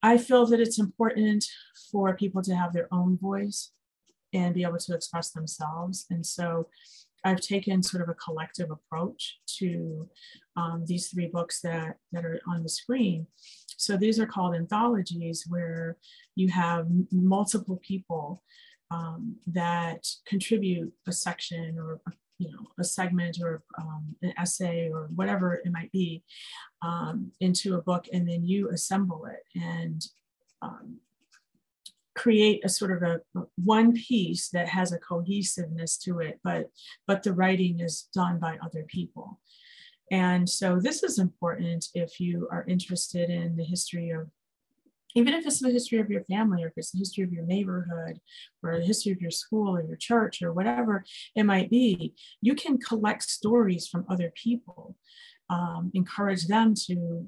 I feel that it's important for people to have their own voice and be able to express themselves. And so I've taken sort of a collective approach to these three books that are on the screen. So these are called anthologies, where you have multiple people that contribute a section or a segment or an essay or whatever it might be into a book, and then you assemble it and create a sort of a one piece that has a cohesiveness to it, but the writing is done by other people. And so this is important if you are interested in the history of, even if it's the history of your family, or if it's the history of your neighborhood, or the history of your school or your church or whatever it might be, you can collect stories from other people, encourage them to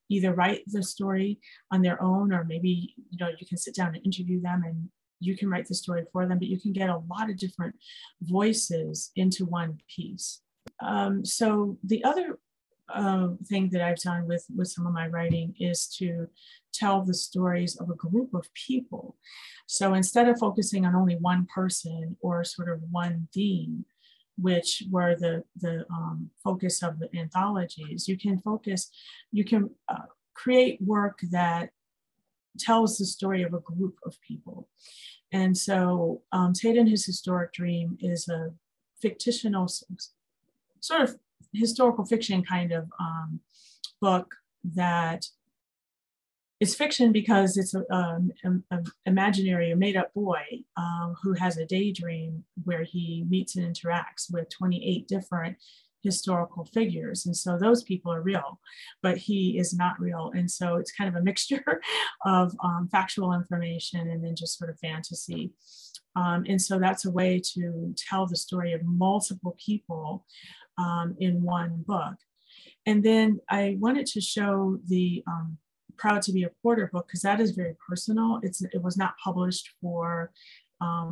either write the story on their own, or maybe you can sit down and interview them and you can write the story for them, but you can get a lot of different voices into one piece. So the other thing that I've done with some of my writing is to tell the stories of a group of people. So instead of focusing on only one person or sort of one theme, which were the focus of the anthologies, you can create work that tells the story of a group of people. And so Tate and His Historic Dream is a fictional, sort of historical fiction kind of book that is fiction because it's an imaginary, a made-up boy who has a daydream where he meets and interacts with 28 different historical figures. And so those people are real, but he is not real. And so it's kind of a mixture of factual information and then just sort of fantasy. And so that's a way to tell the story of multiple people in one book. And then I wanted to show the Proud to be a Porter book, because that is very personal. It was not published for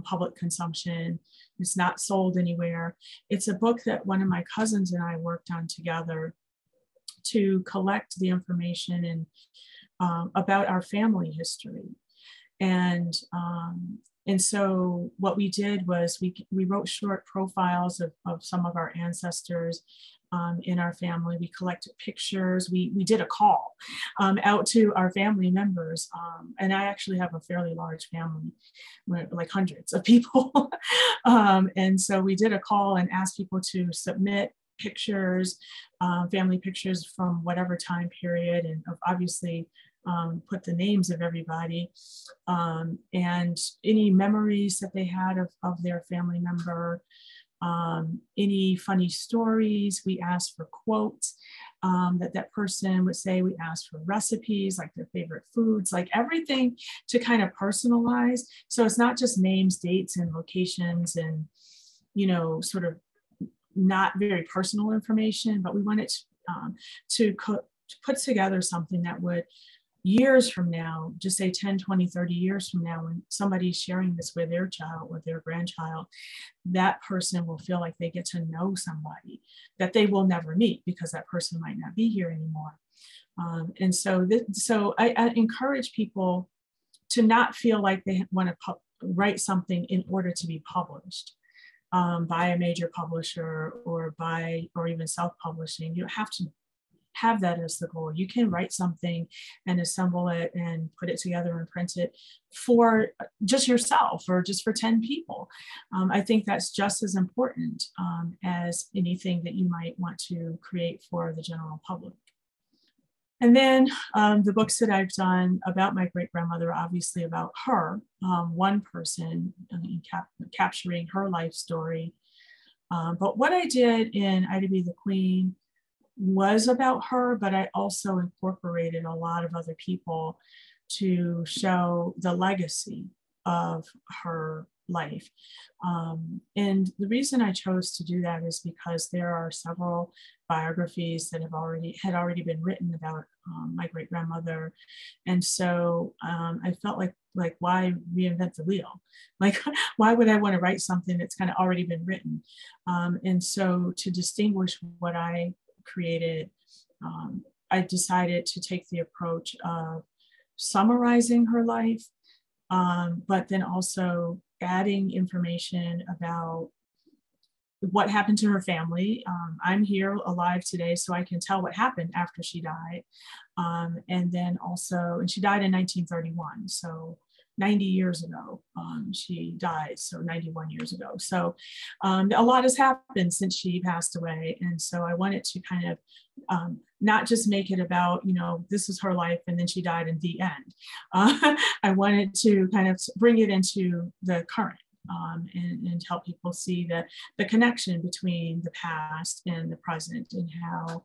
public consumption. It's not sold anywhere. It's a book that one of my cousins and I worked on together to collect the information and about our family history. And so what we did was we wrote short profiles of some of our ancestors in our family. We collected pictures. We did a call out to our family members. And I actually have a fairly large family, like hundreds of people. And so we did a call and asked people to submit pictures, family pictures from whatever time period, and obviously put the names of everybody and any memories that they had of their family member. Any funny stories. We asked for quotes that person would say. We asked for recipes, like their favorite foods, like everything to kind of personalize. So it's not just names, dates, and locations and, sort of not very personal information, but we wanted to put together something that would, years from now, just say 10, 20, 30 years from now, when somebody's sharing this with their child or their grandchild, that person will feel like they get to know somebody that they will never meet because that person might not be here anymore. And so I encourage people to not feel like they want to write something in order to be published by a major publisher or even self-publishing. You don't have to have that as the goal. You can write something and assemble it and put it together and print it for just yourself or just for 10 people. I think that's just as important as anything that you might want to create for the general public. And then the books that I've done about my great-grandmother, obviously about her, one person, capturing her life story. But what I did in Ida B. the Queen was about her, but I also incorporated a lot of other people to show the legacy of her life. And the reason I chose to do that is because there are several biographies that had already been written about my great-grandmother. And so I felt like why reinvent the wheel? Like, why would I want to write something that's kind of already been written? And so to distinguish what I created, I decided to take the approach of summarizing her life, but then also adding information about what happened to her family. I'm here alive today, so I can tell what happened after she died. And then also, and she died in 1931, so 90 years ago, she died, so 91 years ago. So a lot has happened since she passed away. And so I wanted to kind of not just make it about, you know, this is her life and then she died in the end. I wanted to kind of bring it into the current. And help people see the connection between the past and the present, and how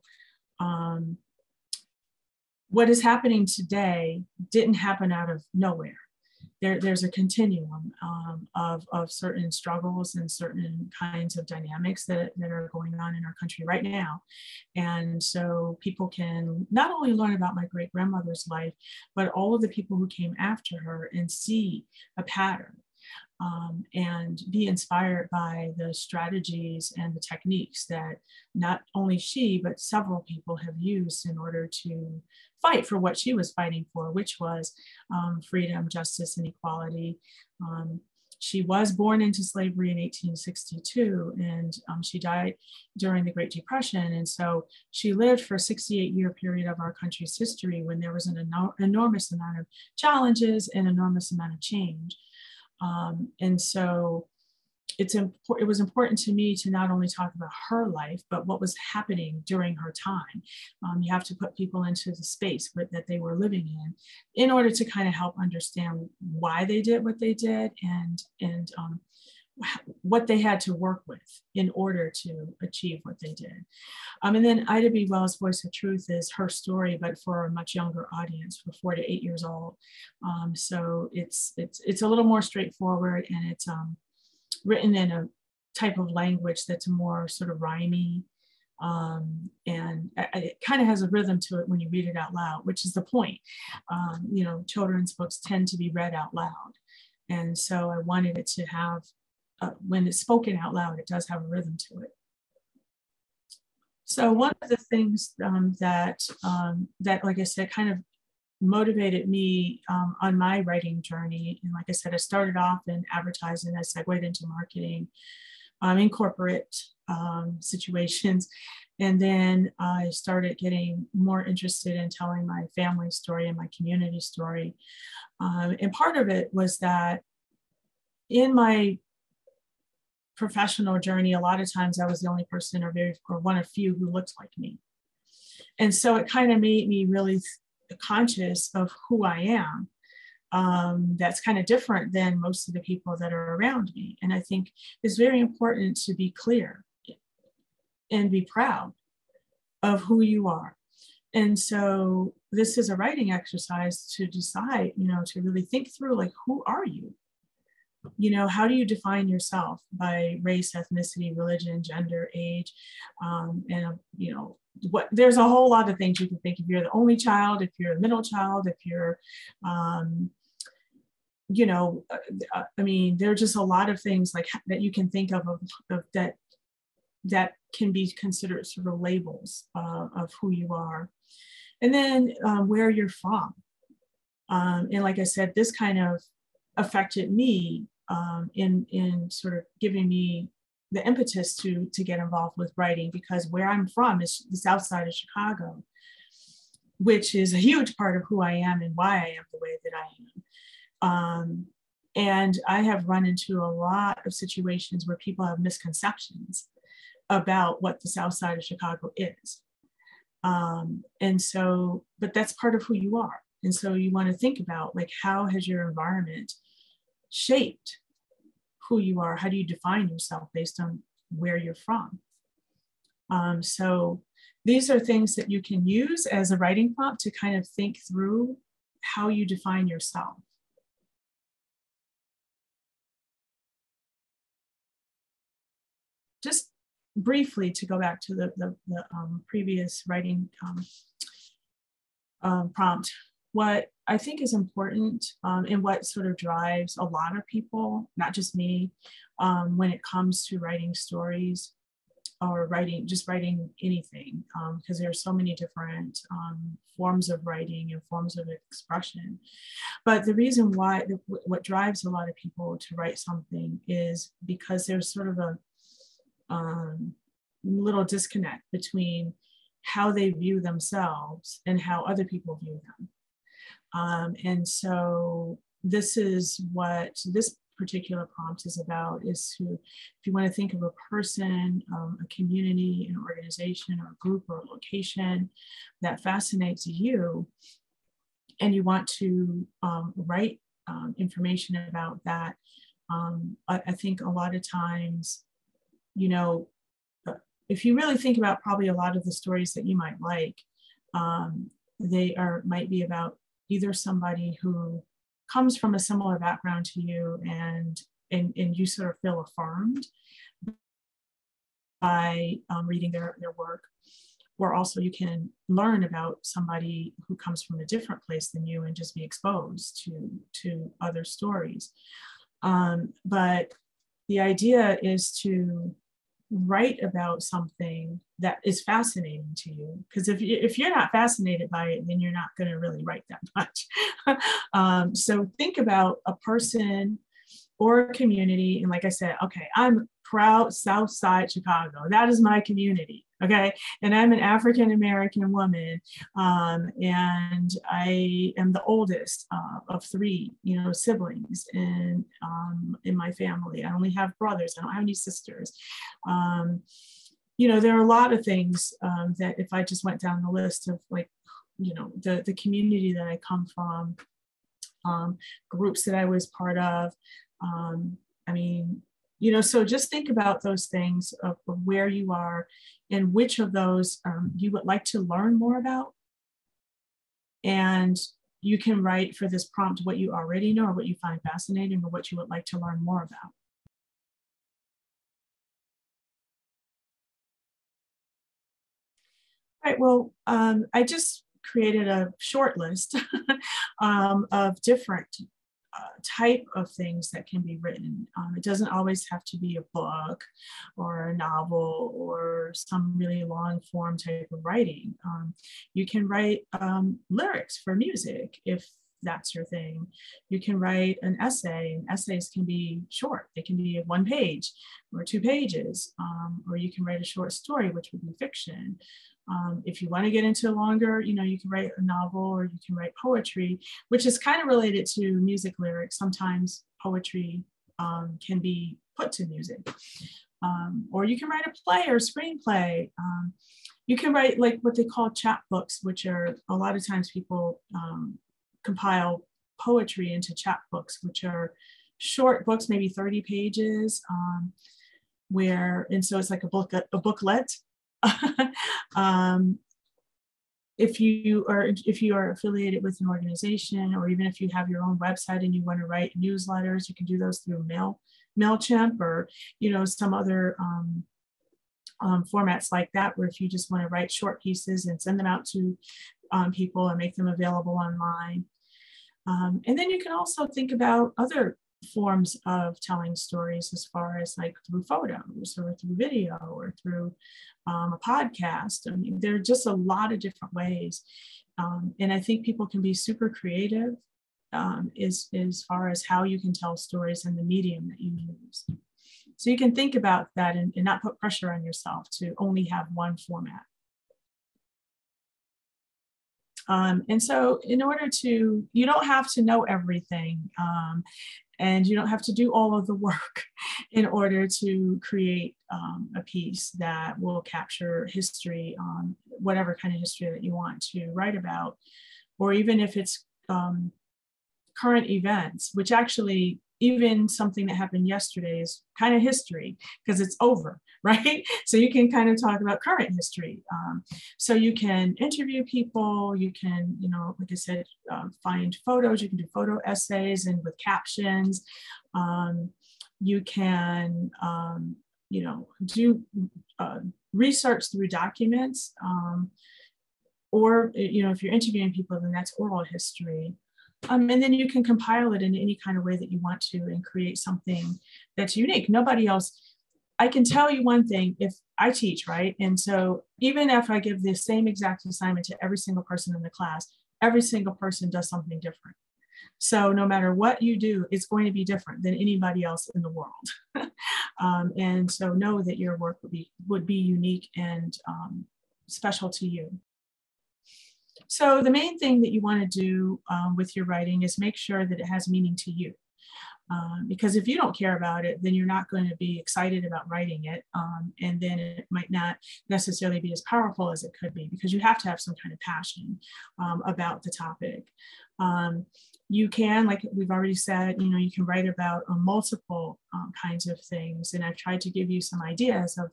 what is happening today didn't happen out of nowhere. There's a continuum of certain struggles and certain kinds of dynamics that are going on in our country right now. And so people can not only learn about my great-grandmother's life, but all of the people who came after her and see a pattern. And be inspired by the strategies and the techniques that not only she, but several people have used in order to fight for what she was fighting for, which was freedom, justice, and equality. She was born into slavery in 1862, and she died during the Great Depression. And so she lived for a 68-year period of our country's history when there was an enormous amount of challenges and enormous amount of change. And so it was important to me to not only talk about her life, but what was happening during her time. You have to put people into the space that they were living in order to kind of help understand why they did what they did, and what they had to work with in order to achieve what they did. And then Ida B. Wells' Voice of Truth is her story, but for a much younger audience, for 4 to 8 years old. So it's a little more straightforward, and it's written in a type of language that's more sort of rhymey. And it kind of has a rhythm to it when you read it out loud, which is the point. You know, children's books tend to be read out loud. And so I wanted it to have, when it's spoken out loud, it does have a rhythm to it. So one of the things that, like I said, kind of motivated me on my writing journey, and like I said, I started off in advertising, I segued into marketing in corporate situations, and then I started getting more interested in telling my family story and my community story. And part of it was that in my professional journey, a lot of times I was the only person or one of few who looked like me. And so it kind of made me really conscious of who I am. That's kind of different than most of the people that are around me. And I think it's very important to be clear and be proud of who you are. And so this is a writing exercise to decide, you know, to really think through, like, who are you? You know, how do you define yourself by race, ethnicity, religion, gender, age, and, you know, there's a whole lot of things you can think. If you're the only child, if you're a middle child, if you're, you know, I mean, there are just a lot of things like that you can think of that can be considered sort of labels of who you are. And then where you're from. And like I said, this kind of affected me in sort of giving me the impetus to get involved with writing, because where I'm from is the South Side of Chicago, which is a huge part of who I am and why I am the way that I am. And I have run into a lot of situations where people have misconceptions about what the South Side of Chicago is. And so, but that's part of who you are. And so you want to think about, like, how has your environment shaped who you are? How do you define yourself based on where you're from? So these are things that you can use as a writing prompt to kind of think through how you define yourself. Just briefly, to go back to the previous writing prompt, what I think is important and what sort of drives a lot of people, not just me, when it comes to writing stories, or writing, just writing anything, because there are so many different forms of writing and forms of expression. But the reason why, what drives a lot of people to write something is because there's sort of a little disconnect between how they view themselves and how other people view them. And so this is what this particular prompt is about, is to, if you want to think of a person, a community, an organization, or a group, or a location that fascinates you, and you want to write information about that, I think a lot of times, you know, if you really think about probably a lot of the stories that you might like, they might be about either somebody who comes from a similar background to you, and you sort of feel affirmed by reading their work, or also you can learn about somebody who comes from a different place than you and just be exposed to other stories. But the idea is to write about something that is fascinating to you, because if you're not fascinated by it, then you're not going to really write that much. So think about a person or a community, and like I said, okay, I'm proud South Side Chicago. That is my community. Okay, and I'm an African American woman, and I am the oldest of three, siblings in my family. I only have brothers. I don't have any sisters. There are a lot of things that, if I just went down the list of, like, the community that I come from, groups that I was part of. So just think about those things of where you are and which of those you would like to learn more about. And you can write for this prompt what you already know, or what you find fascinating, or what you would like to learn more about. All right, well, I just created a short list of different type of things that can be written. It doesn't always have to be a book or a novel or some really long form type of writing. You can write lyrics for music if that's your thing. You can write an essay, and essays can be short. They can be 1 page or 2 pages, or you can write a short story, which would be fiction. If you want to get into longer, you can write a novel, or you can write poetry, which is kind of related to music lyrics. Sometimes poetry can be put to music. Or you can write a play or screenplay. You can write, like, what they call chapbooks, which are, a lot of times people compile poetry into chapbooks, which are short books, maybe 30 pages, and so it's like a booklet. If you are affiliated with an organization, or even if you have your own website and you want to write newsletters, you can do those through MailChimp, or some other formats like that, where if you just want to write short pieces and send them out to people and make them available online. And then you can also think about other forms of telling stories, as far as, like, through photos, or through video, or through a podcast. There are just a lot of different ways. And I think people can be super creative as far as how you can tell stories and the medium that you use. So you can think about that, and not put pressure on yourself to only have one format. And so you don't have to know everything, and you don't have to do all of the work in order to create a piece that will capture history, whatever kind of history that you want to write about, or even if it's current events, which actually, even something that happened yesterday is kind of history, because it's over, right? So you can kind of talk about current history. So you can interview people, you can, like I said, find photos, you can do photo essays and with captions. You can, do research through documents, or, if you're interviewing people, then that's oral history. And then you can compile it in any kind of way that you want to, and create something that's unique. Nobody else, I can tell you one thing, if I teach, right? And so even if I give the same exact assignment to every single person in the class, every single person does something different. So no matter what you do, it's going to be different than anybody else in the world. And so know that your work would be unique and special to you. So the main thing that you want to do with your writing is make sure that it has meaning to you. Because if you don't care about it, then you're not going to be excited about writing it. And then it might not necessarily be as powerful as it could be, because you have to have some kind of passion about the topic. You can, like we've already said, you can write about multiple kinds of things. And I've tried to give you some ideas of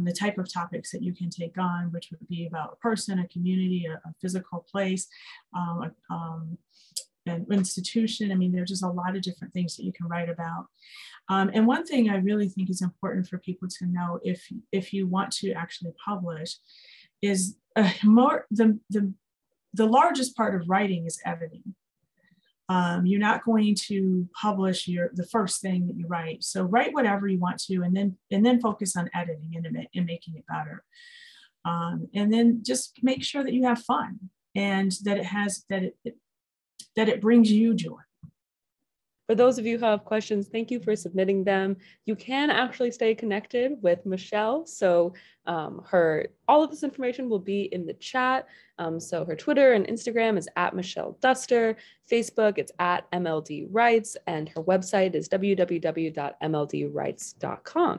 the type of topics that you can take on, which would be about a person, a community, a physical place, an institution. I mean, there's just a lot of different things that you can write about. And one thing I really think is important for people to know if you want to actually publish is the largest part of writing is editing. You're not going to publish the first thing that you write. So write whatever you want to, and then focus on editing and making it better. And then just make sure that you have fun and that it brings you joy. For those of you who have questions, thank you for submitting them. You can actually stay connected with Michelle. So all of this information will be in the chat. So her Twitter and Instagram is @MichelleDuster. Facebook, it's @MLDWrites. And her website is www.mldwrites.com.